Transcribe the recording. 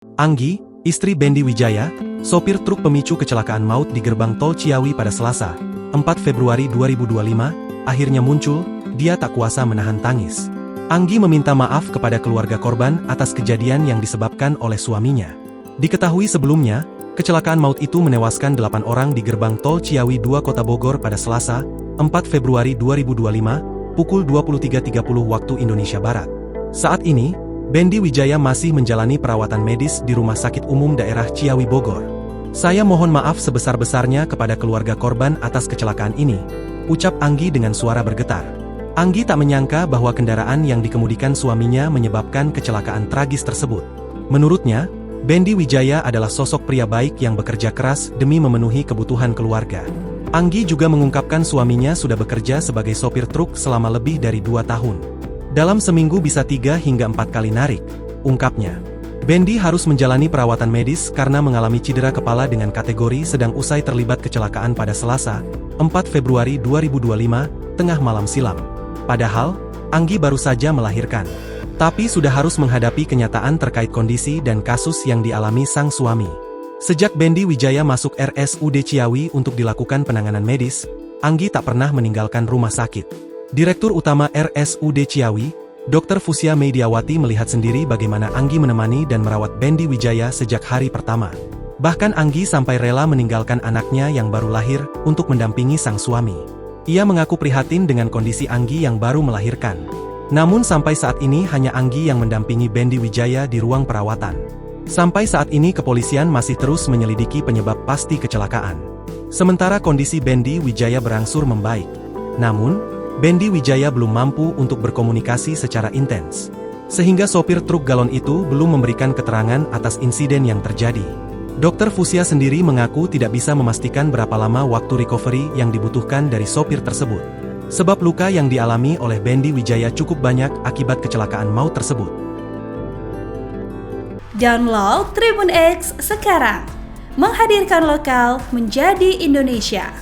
Anggi, istri Bendy Wijaya, sopir truk pemicu kecelakaan maut di gerbang tol Ciawi pada Selasa, 4 Februari 2025, akhirnya muncul, dia tak kuasa menahan tangis. Anggi meminta maaf kepada keluarga korban atas kejadian yang disebabkan oleh suaminya. Diketahui sebelumnya, kecelakaan maut itu menewaskan 8 orang di gerbang tol Ciawi 2 Kota Bogor pada Selasa, 4 Februari 2025, pukul 23.30 waktu Indonesia Barat. Saat ini, Bendy Wijaya masih menjalani perawatan medis di Rumah Sakit Umum Daerah Ciawi Bogor. Saya mohon maaf sebesar-besarnya kepada keluarga korban atas kecelakaan ini, ucap Anggi dengan suara bergetar. Anggi tak menyangka bahwa kendaraan yang dikemudikan suaminya menyebabkan kecelakaan tragis tersebut. Menurutnya, Bendy Wijaya adalah sosok pria baik yang bekerja keras demi memenuhi kebutuhan keluarga. Anggi juga mengungkapkan suaminya sudah bekerja sebagai sopir truk selama lebih dari 2 tahun. Dalam seminggu bisa 3 hingga 4 kali narik, ungkapnya. Bendy harus menjalani perawatan medis karena mengalami cedera kepala dengan kategori sedang usai terlibat kecelakaan pada Selasa, 4 Februari 2025, tengah malam silam. Padahal, Anggi baru saja melahirkan. Tapi sudah harus menghadapi kenyataan terkait kondisi dan kasus yang dialami sang suami. Sejak Bendy Wijaya masuk RSUD Ciawi untuk dilakukan penanganan medis, Anggi tak pernah meninggalkan rumah sakit. Direktur Utama RSUD Ciawi, Dr. Fusia Mediawati melihat sendiri bagaimana Anggi menemani dan merawat Bendy Wijaya sejak hari pertama. Bahkan Anggi sampai rela meninggalkan anaknya yang baru lahir untuk mendampingi sang suami. Ia mengaku prihatin dengan kondisi Anggi yang baru melahirkan. Namun sampai saat ini hanya Anggi yang mendampingi Bendy Wijaya di ruang perawatan. Sampai saat ini kepolisian masih terus menyelidiki penyebab pasti kecelakaan. Sementara kondisi Bendy Wijaya berangsur membaik. Namun, Bendy Wijaya belum mampu untuk berkomunikasi secara intens. Sehingga sopir truk galon itu belum memberikan keterangan atas insiden yang terjadi. Dr. Fusia sendiri mengaku tidak bisa memastikan berapa lama waktu recovery yang dibutuhkan dari sopir tersebut. Sebab luka yang dialami oleh Bendy Wijaya cukup banyak akibat kecelakaan maut tersebut. Download Tribun X sekarang, menghadirkan lokal menjadi Indonesia.